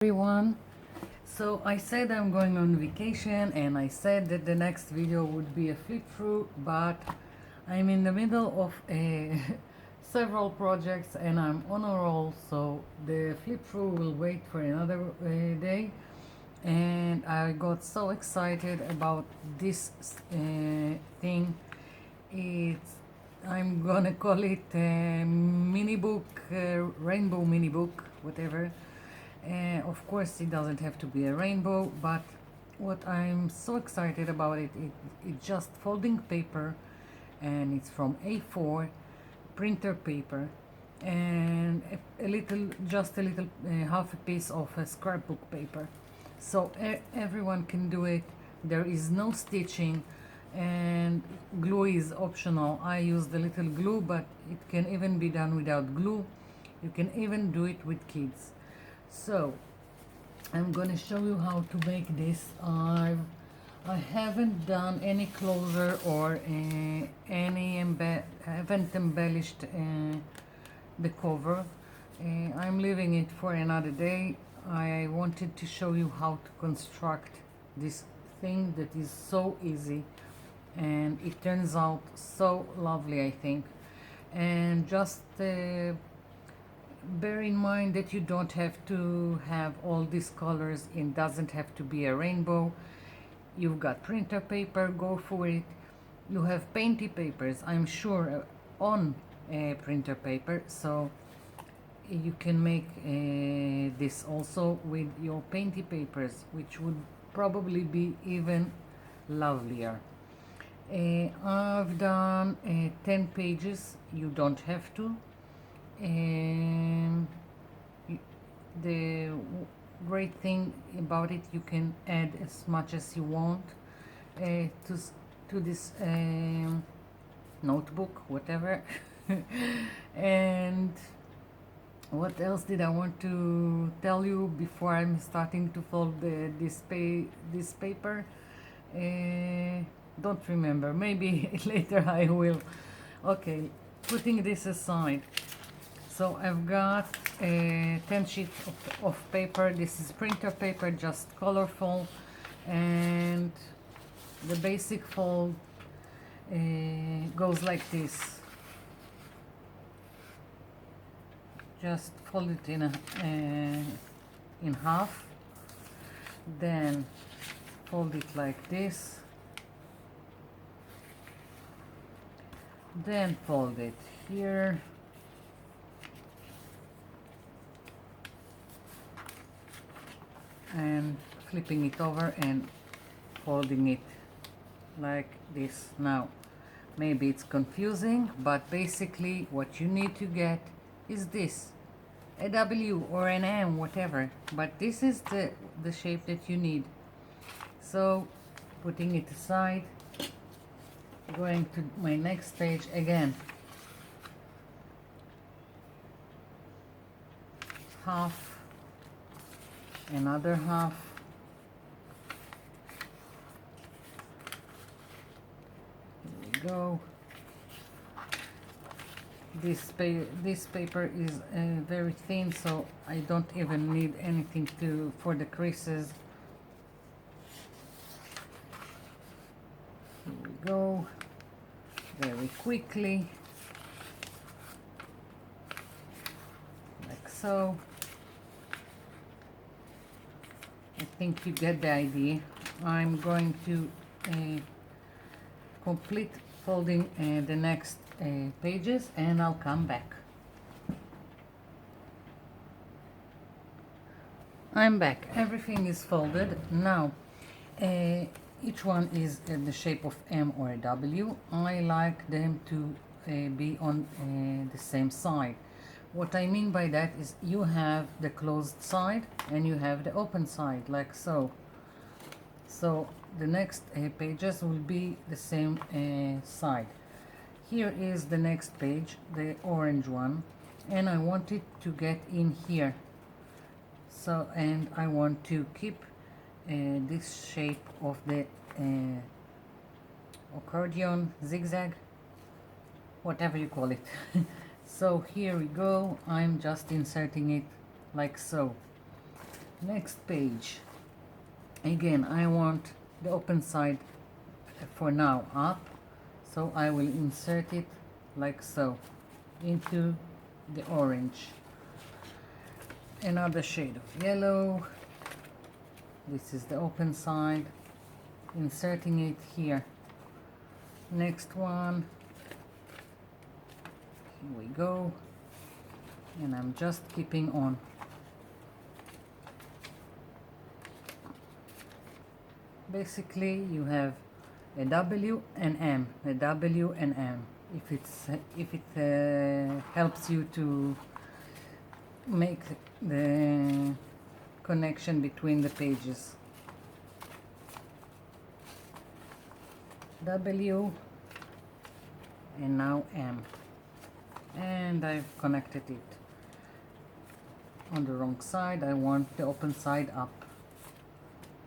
Everyone, so I said I'm going on vacation and I said that the next video would be a flip through, but I'm in the middle of several projects and I'm on a roll, so the flip through will wait for another day. And I got so excited about this thing. It's I'm gonna call it a mini book, rainbow mini book, whatever. Of course, it doesn't have to be a rainbow, but what I'm so excited about it's just folding paper, and it's from A4 printer paper, and just a little half a piece of a scrapbook paper. So everyone can do it. There is no stitching, and glue is optional. I use the little glue, but it can even be done without glue. You can even do it with kids. So I'm gonna show you how to make this. I haven't done any closer or haven't embellished the cover. I'm leaving it for another day. I wanted to show you how to construct this thing that is so easy, and it turns out so lovely, I think. And just bear in mind that you don't have to have all these colors. It doesn't have to be a rainbow. You've got printer paper, go for it. You have painty papers, I'm sure, on printer paper, so you can make this also with your painty papers, which would probably be even lovelier. I've done 10 pages. You don't have to. And the great thing about it, you can add as much as you want to this notebook, whatever. And what else did I want to tell you before I'm starting to fold this paper? Don't remember, maybe later I will. Okay, putting this aside, so I've got 10 sheets of paper. This is printer paper, just colorful, and the basic fold goes like this. Just fold it in half, then fold it like this, then fold it here, and flipping it over and folding it like this. Now, maybe it's confusing, but basically what you need to get is this, a W or an M, whatever, but this is the shape that you need. So putting it aside, going to my next page again, half, another half, here we go. This paper is very thin, so I don't even need anything for the creases. Here we go, very quickly, like so. I think you get the idea. I'm going to complete folding the next pages, and I'll come back. I'm back. Everything is folded. Now each one is in the shape of M or a W. I like them to be on the same side. What I mean by that is you have the closed side and you have the open side, like so. So the next pages will be the same side. Here is the next page, the orange one, and I want it to get in here. So, and I want to keep this shape of the accordion, zigzag, whatever you call it. So here we go. I'm just inserting it like so. Next page. Again, I want the open side for now up, so I will insert it like so into the orange. Another shade of yellow. This is the open side, inserting it here. Next one, here we go, and I'm just keeping on. Basically you have a W and M, a W and M. If it helps you to make the connection between the pages. W and now M, and I've connected it. On the wrong side, I want the open side up.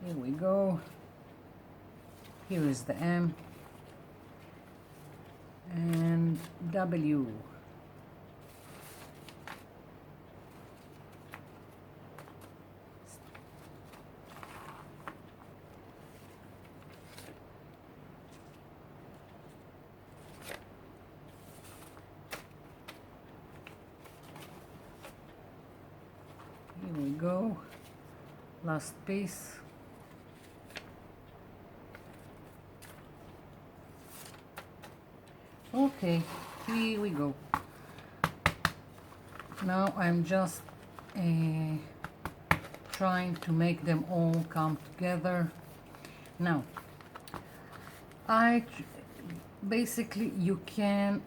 Here we go. Here is the M and W. Here we go. Last piece. Okay, here we go. Now I'm just trying to make them all come together. Now, basically you can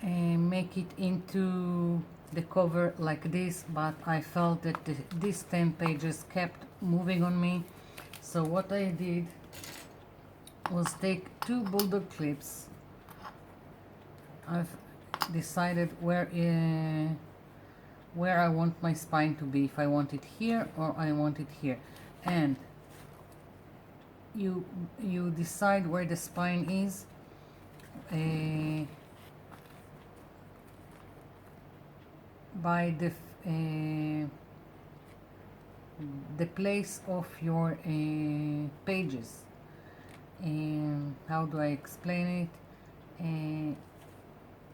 make it into the cover like this, but I felt that these 10 pages kept moving on me. So what I did was take 2 bulldog clips. I've decided where I want my spine to be, if I want it here or I want it here, and you decide where the spine is by the place of your pages. How do I explain it?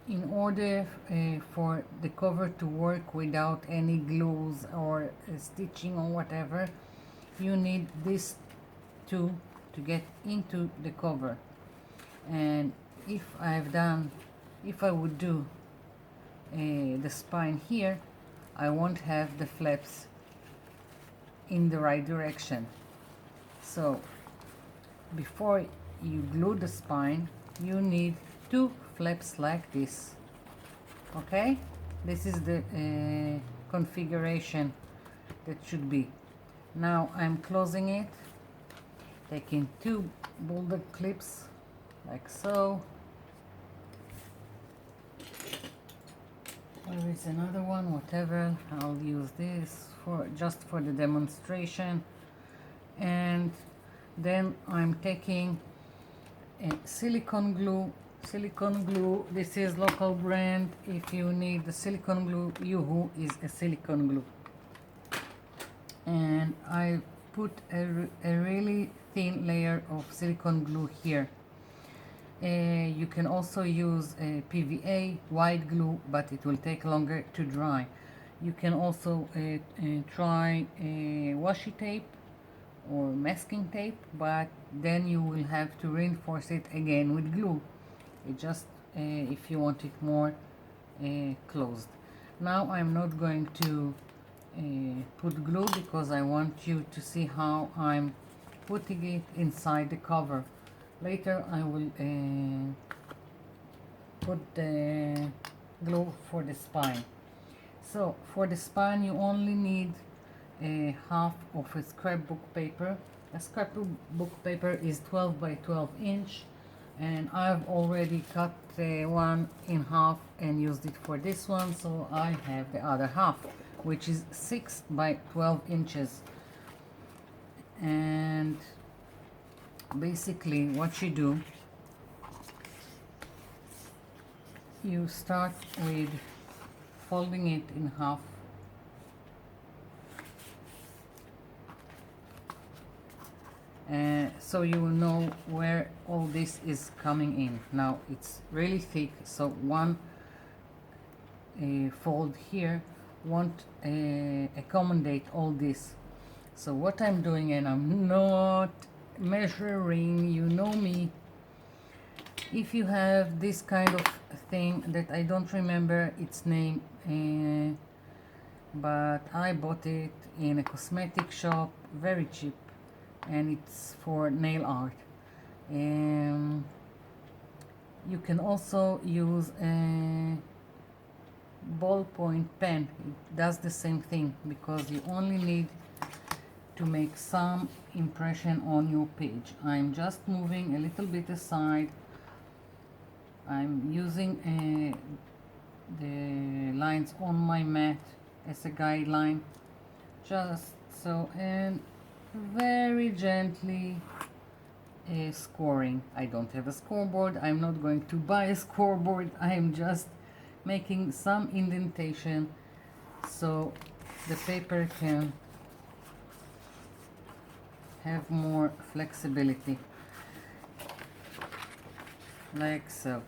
In order for the cover to work without any glues or stitching or whatever, you need these two to get into the cover. And if I would do the spine here, I won't have the flaps in the right direction. So before you glue the spine, you need 2 flaps like this. Okay, this is the configuration that should be. Now I'm closing it, taking 2 bulldog clips like so. There is another one, whatever, I'll use this just for the demonstration. And then I'm taking a silicone glue. This is local brand. If you need the silicone glue, Yoo-hoo is a silicone glue. And I put a really thin layer of silicone glue here. You can also use a PVA white glue, but it will take longer to dry. You can also try washi tape or masking tape, but then you will have to reinforce it again with glue. It just if you want it more closed. Now I'm not going to put glue because I want you to see how I'm putting it inside the cover. Later I will put the glue for the spine. So for the spine you only need half of a scrapbook paper. A scrapbook paper is 12 by 12 inch, and I've already cut one in half and used it for this one, so I have the other half, which is 6 by 12 inches. And basically what you do, you start with folding it in half, so you will know where all this is coming in. Now it's really thick, so one fold here won't accommodate all this. So what I'm doing, and I'm not measuring, you know me, if you have this kind of thing that I don't remember its name, but I bought it in a cosmetic shop, very cheap, and it's for nail art. You can also use a ballpoint pen. It does the same thing, because you only need to make some impression on your page. I'm just moving a little bit aside. I'm using the lines on my mat as a guideline, just so, and very gently scoring. I don't have a scoreboard. I'm not going to buy a scoreboard. I am just making some indentation so the paper can have more flexibility, like so.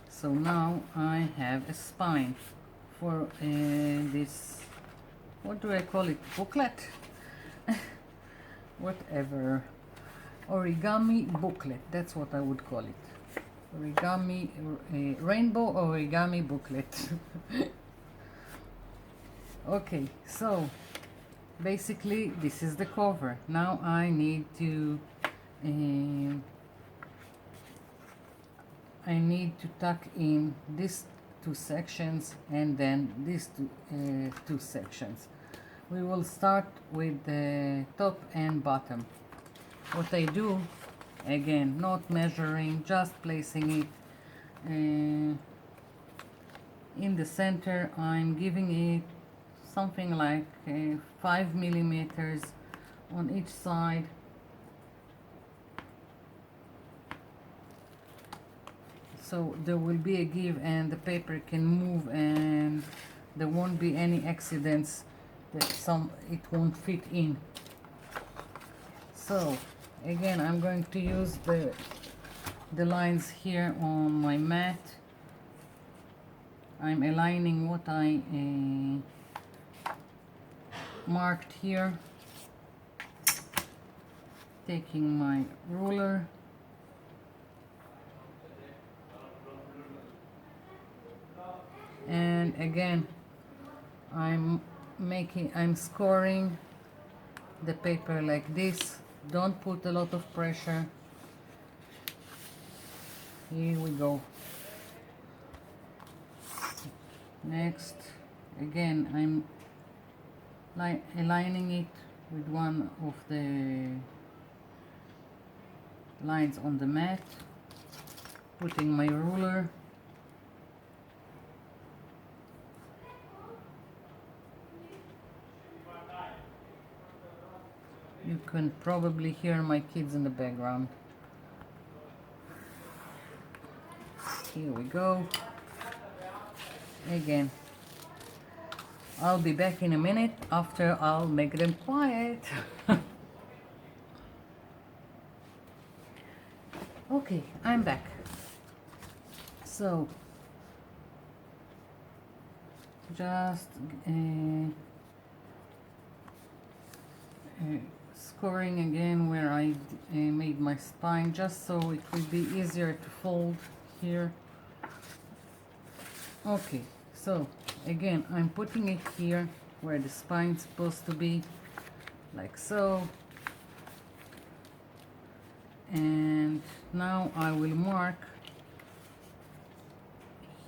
So now I have a spine for this, what do I call it, booklet? Whatever, origami booklet, that's what I would call it. Origami, rainbow origami booklet. Okay, so basically this is the cover. Now I need to tuck in these two sections and then these two sections. We will start with the top and bottom. What I do, again, not measuring, just placing it in the center. I'm giving it something like 5 millimeters on each side. So there will be a give and the paper can move and there won't be any accidents that it won't fit in. So again, I'm going to use the lines here on my mat. I'm aligning what I marked here, taking my ruler, and again I'm scoring the paper like this. Don't put a lot of pressure. Here we go. Next, again, I'm aligning it with one of the lines on the mat, putting my ruler, you can probably hear my kids in the background. Here we go. Again, I'll be back in a minute after I'll make them quiet. Okay, I'm back. So just scoring again where I made my spine, just so it will be easier to fold here. Okay, so again I'm putting it here where the spine's supposed to be, like so. And now I will mark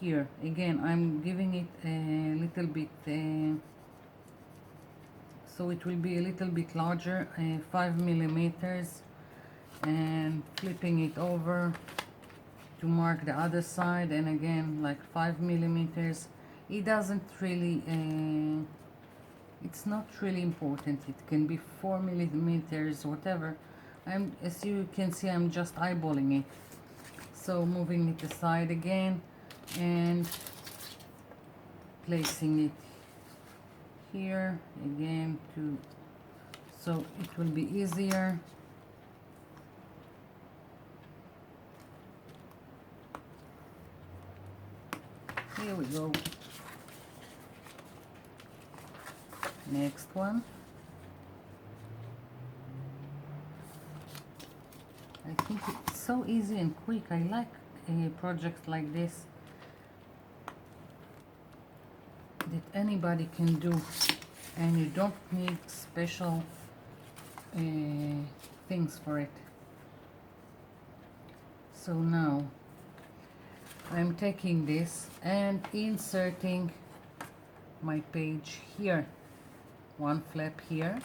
here. Again, I'm giving it a little bit so it will be a little bit larger, 5 millimeters, and flipping it over to mark the other side, and again like 5 millimeters. It doesn't really it's not really important. It can be 4 millimeters, whatever. As you can see, I'm just eyeballing it. So moving it aside again and placing it here again so it will be easier. Here we go. Next one. I think it's so easy and quick. I like projects like this that anybody can do, and you don't need special things for it. So now I'm taking this and inserting my page here, one flap here,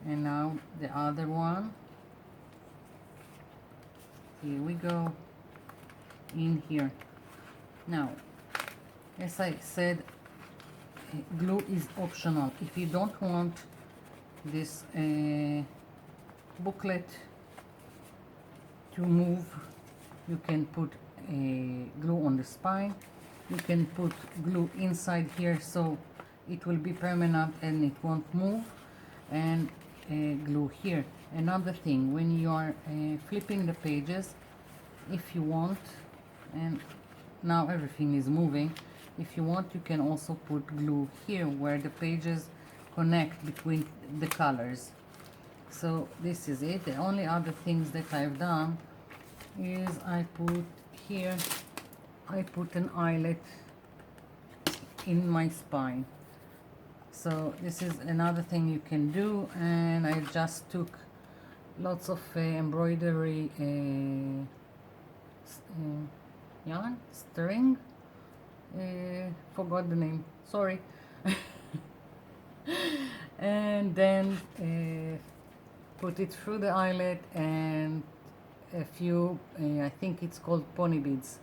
and now the other one. Here we go, in here. Now, as I said, glue is optional. If you don't want this booklet to move, you can put glue on the spine. You can put glue inside here so it will be permanent and it won't move, and glue here. Another thing, when you are flipping the pages, if you want, and now everything is moving, if you want you can also put glue here where the pages connect between the colors. So this is it. The only other things that I've done is I put here, I put an eyelet in my spine. So this is another thing you can do, and I just took lots of embroidery yarn, string, forgot the name, sorry. And then put it through the eyelet and a few, I think it's called pony beads,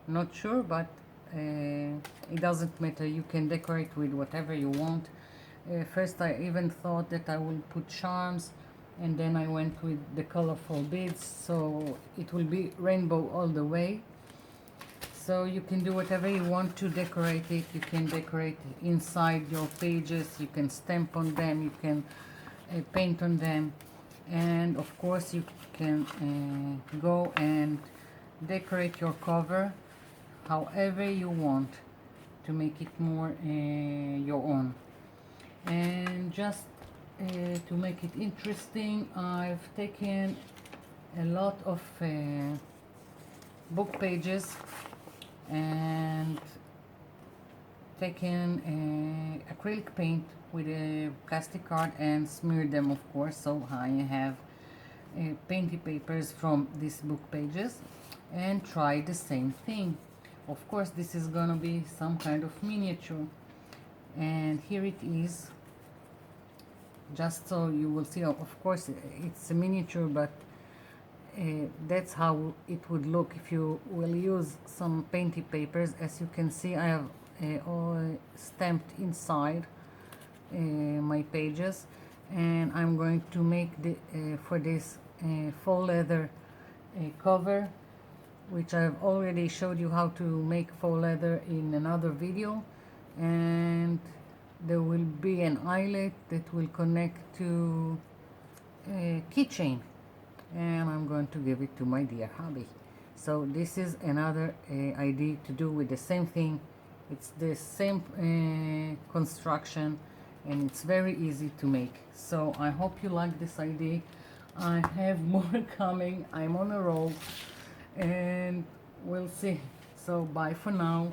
not sure, but it doesn't matter, you can decorate with whatever you want. First I even thought that I will put charms, and then I went with the colorful beads, so it will be rainbow all the way. So you can do whatever you want to decorate it. You can decorate inside your pages, you can stamp on them, you can paint on them, and of course you can go and decorate your cover however you want to make it more your own. And just to make it interesting, I've taken a lot of book pages and taken acrylic paint with a plastic card and smeared them, of course, so I have painty papers from these book pages, and try the same thing. Of course this is gonna be some kind of miniature, and here it is, just so you will see. Of course it's a miniature, but that's how it would look if you will use some painty papers. As you can see, I have all stamped inside my pages, and I'm going to make the for this faux leather cover, which I've already showed you how to make faux leather in another video. And there will be an eyelet that will connect to a keychain, and I'm going to give it to my dear hubby. So this is another idea to do with the same thing. It's the same construction, and it's very easy to make. So I hope you like this idea. I have more coming. I'm on a roll, and we'll see. So bye for now.